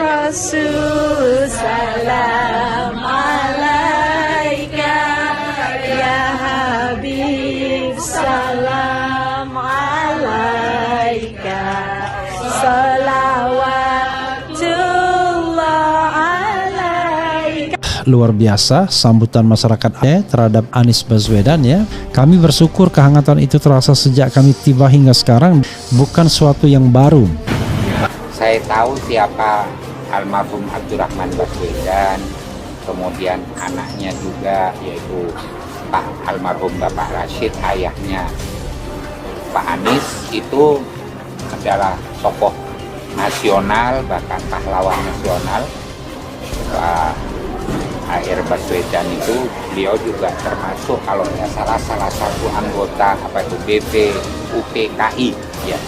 Rasul, salam alaika, ya Habib, salam alaika, salawatullah alaika. Luar biasa sambutan masyarakat terhadap Anies Baswedan ya. Kami bersyukur kehangatan itu terasa sejak kami tiba hingga sekarang, bukan suatu yang baru. Saya tahu siapa almarhum Abdurrahman Baswedan, kemudian anaknya juga yaitu Pak almarhum Bapak Rashid, ayahnya Pak Anies itu adalah tokoh nasional, bahkan pahlawan nasional. Pak A.R. Baswedan itu beliau juga termasuk kalau tidak salah satu anggota UPKI ya,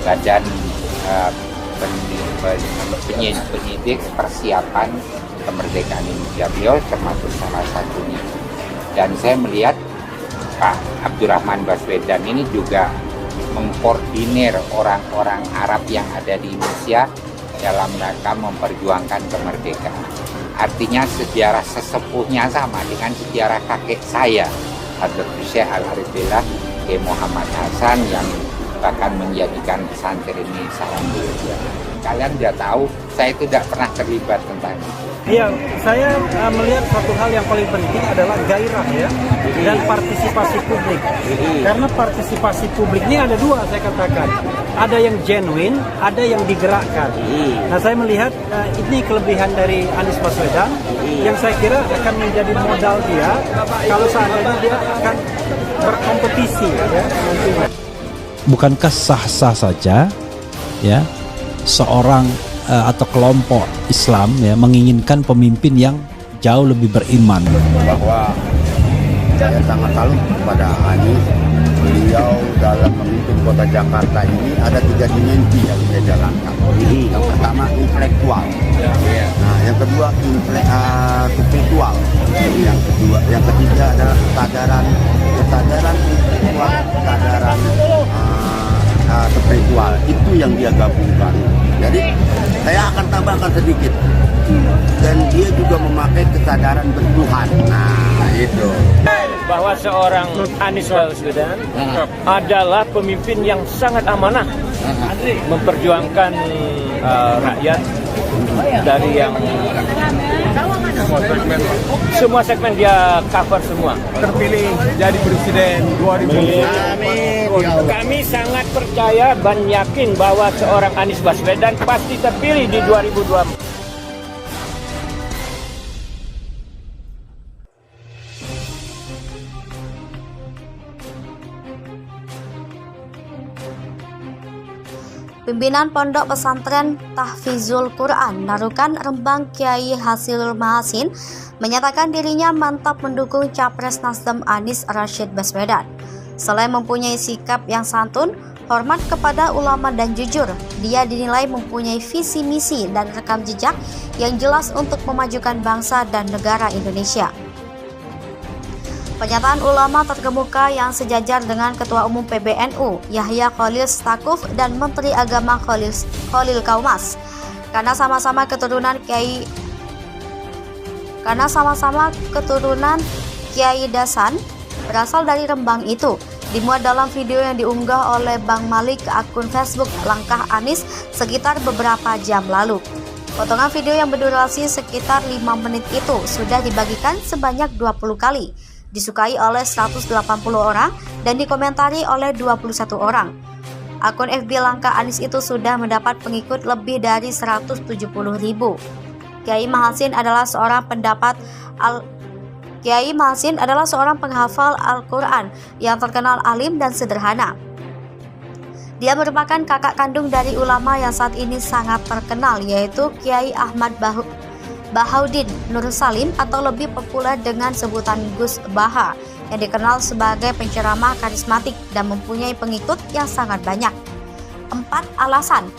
Badan penyidik persiapan kemerdekaan Indonesia. Beliau termasuk salah satunya. Dan saya melihat Pak Abdurrahman Baswedan ini juga mengkoordinir orang-orang Arab yang ada di Indonesia dalam rangka memperjuangkan kemerdekaan. Artinya sejarah sesepuhnya sama dengan sejarah kakek saya, Hadratus Syekh Al-Arifillah Kiai Muhammad Hasan, yang bahkan menjadikan pesantren ini salam dunia. Kalian sudah tahu, saya itu tidak pernah terlibat tentang itu. Iya, saya melihat satu hal yang paling penting adalah gairah ya, dan partisipasi publik. Karena partisipasi publik ini ada dua, saya katakan. Ada yang genuine, ada yang digerakkan. Nah, saya melihat ini kelebihan dari Anies Baswedan yang saya kira akan menjadi modal dia kalau seandainya dia akan berkompetisi ya nantinya. Bukankah sah-sah saja ya seorang atau kelompok Islam ya menginginkan pemimpin yang jauh lebih beriman? Bahwa saya sangat salut kepada Anies. Beliau dalam memimpin kota Jakarta ini ada 3 dimensi yang dia jalankan. Yang pertama intelektual, nah yang kedua spiritual, yang ketiga adalah kesadaran intelektual, kesadaran spiritual. Itu yang dia gabungkan. Jadi saya akan tambahkan sedikit, dan dia juga memakai kesadaran bertuhan. Nah itu bahwa seorang Anies Baswedan adalah pemimpin yang sangat amanah, memperjuangkan rakyat dari yang semua segmen dia cover semua. Terpilih jadi presiden 2020. amin. Kami sangat percaya dan yakin bahwa seorang Anies Baswedan pasti terpilih di 2024. Pimpinan Pondok Pesantren Tahfizul Quran Narukan Rembang Kiai Hasilul Mahasin menyatakan dirinya mantap mendukung Capres Nasdem Anies Rashid Baswedan. Selain mempunyai sikap yang santun, hormat kepada ulama dan jujur, dia dinilai mempunyai visi misi dan rekam jejak yang jelas untuk memajukan bangsa dan negara Indonesia. Pernyataan ulama terkemuka yang sejajar dengan Ketua Umum PBNU Yahya Khalil Stakuf dan Menteri Agama Khalil Kaumas karena sama-sama keturunan Kiai Dasan berasal dari Rembang itu, dimuat dalam video yang diunggah oleh Bang Malik ke akun Facebook Langkah Anies sekitar beberapa jam lalu. Potongan video yang berdurasi sekitar 5 menit itu sudah dibagikan sebanyak 20 kali, disukai oleh 180 orang dan dikomentari oleh 21 orang. Akun FB Langkah Anies itu sudah mendapat pengikut lebih dari 170.000. Kiai Mahasin adalah seorang penghafal Al-Quran yang terkenal alim dan sederhana. Dia merupakan kakak kandung dari ulama yang saat ini sangat terkenal, yaitu Kiai Ahmad Bahaudin Nur Salim atau lebih populer dengan sebutan Gus Baha, yang dikenal sebagai penceramah karismatik dan mempunyai pengikut yang sangat banyak. 4 alasan.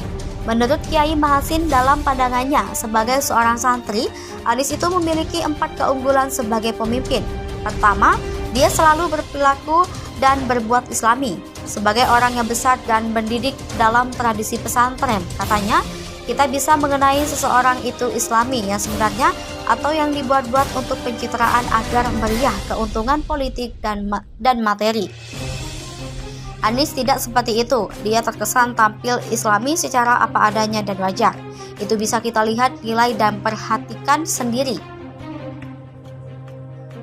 Menurut Kiai Mahasin dalam pandangannya sebagai seorang santri, Anies itu memiliki 4 keunggulan sebagai pemimpin. Pertama, dia selalu berperilaku dan berbuat islami. Sebagai orang yang besar dan mendidik dalam tradisi pesantren, katanya, kita bisa mengenai seseorang itu Islami yang sebenarnya atau yang dibuat-buat untuk pencitraan agar meriah keuntungan politik dan materi. Anies tidak seperti itu. Dia terkesan tampil Islami secara apa adanya dan wajar. Itu bisa kita lihat, nilai dan perhatikan sendiri.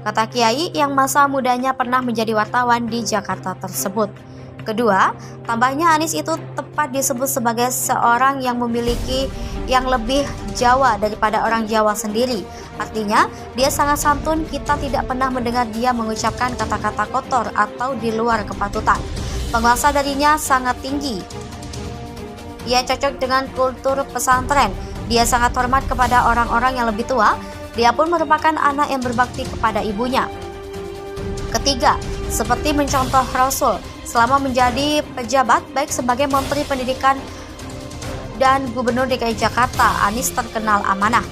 Kata Kiai yang masa mudanya pernah menjadi wartawan di Jakarta tersebut. Kedua, tambahnya Anies itu tepat disebut sebagai seorang yang memiliki yang lebih Jawa daripada orang Jawa sendiri. Artinya, dia sangat santun, kita tidak pernah mendengar dia mengucapkan kata-kata kotor atau di luar kepatutan. Penguasa darinya sangat tinggi. Ia cocok dengan kultur pesantren. Dia sangat hormat kepada orang-orang yang lebih tua. Dia pun merupakan anak yang berbakti kepada ibunya. Ketiga, seperti mencontoh Rasul, selama menjadi pejabat baik sebagai Menteri Pendidikan dan Gubernur DKI Jakarta, Anies terkenal amanah.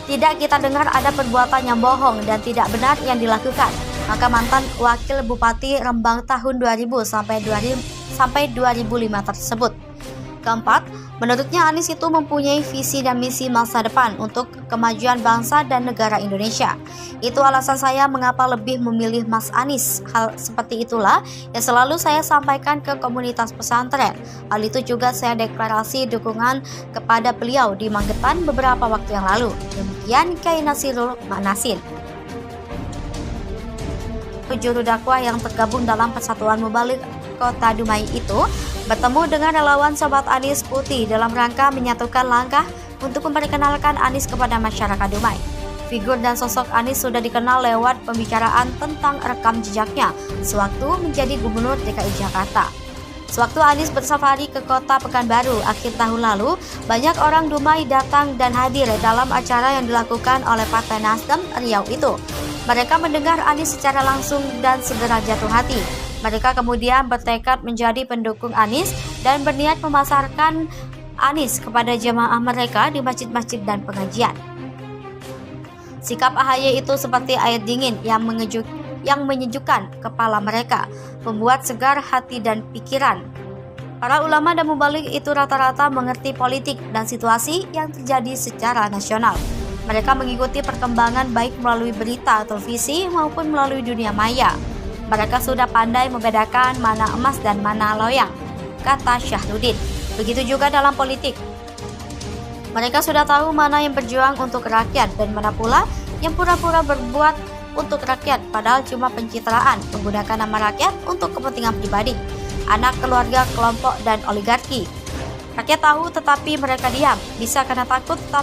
Tidak kita dengar ada perbuatan yang bohong dan tidak benar yang dilakukan. Maka mantan Wakil Bupati Rembang tahun 2000 sampai 2005 tersebut. Keempat, menurutnya Anies itu mempunyai visi dan misi masa depan untuk kemajuan bangsa dan negara Indonesia. Itu alasan saya mengapa lebih memilih Mas Anies. Hal seperti itulah yang selalu saya sampaikan ke komunitas pesantren. Hal itu juga saya deklarasi dukungan kepada beliau di Magetan beberapa waktu yang lalu. Demikian Kiai Nasirul Manasin, juru dakwah yang tergabung dalam Persatuan Mubalik Kota Dumai itu, bertemu dengan relawan Sobat Anies Putih dalam rangka menyatukan langkah untuk memperkenalkan Anies kepada masyarakat Dumai. Figur dan sosok Anies sudah dikenal lewat pembicaraan tentang rekam jejaknya sewaktu menjadi Gubernur DKI Jakarta. Sewaktu Anies bersafari ke kota Pekanbaru akhir tahun lalu, banyak orang Dumai datang dan hadir dalam acara yang dilakukan oleh Partai Nasdem Riau itu. Mereka mendengar Anies secara langsung dan segera jatuh hati. Mereka kemudian bertekad menjadi pendukung Anies dan berniat memasarkan Anies kepada jemaah mereka di masjid-masjid dan pengajian. Sikap AHY itu seperti air dingin yang menyejukkan kepala mereka, membuat segar hati dan pikiran. Para ulama dan mubalik itu rata-rata mengerti politik dan situasi yang terjadi secara nasional. Mereka mengikuti perkembangan baik melalui berita, televisi maupun melalui dunia maya. Mereka sudah pandai membedakan mana emas dan mana loyang, kata Syahrudin. Begitu juga dalam politik. Mereka sudah tahu mana yang berjuang untuk rakyat dan mana pula yang pura-pura berbuat untuk rakyat padahal cuma pencitraan, menggunakan nama rakyat untuk kepentingan pribadi, anak, keluarga, kelompok, dan oligarki. Rakyat tahu tetapi mereka diam, bisa karena takut tapi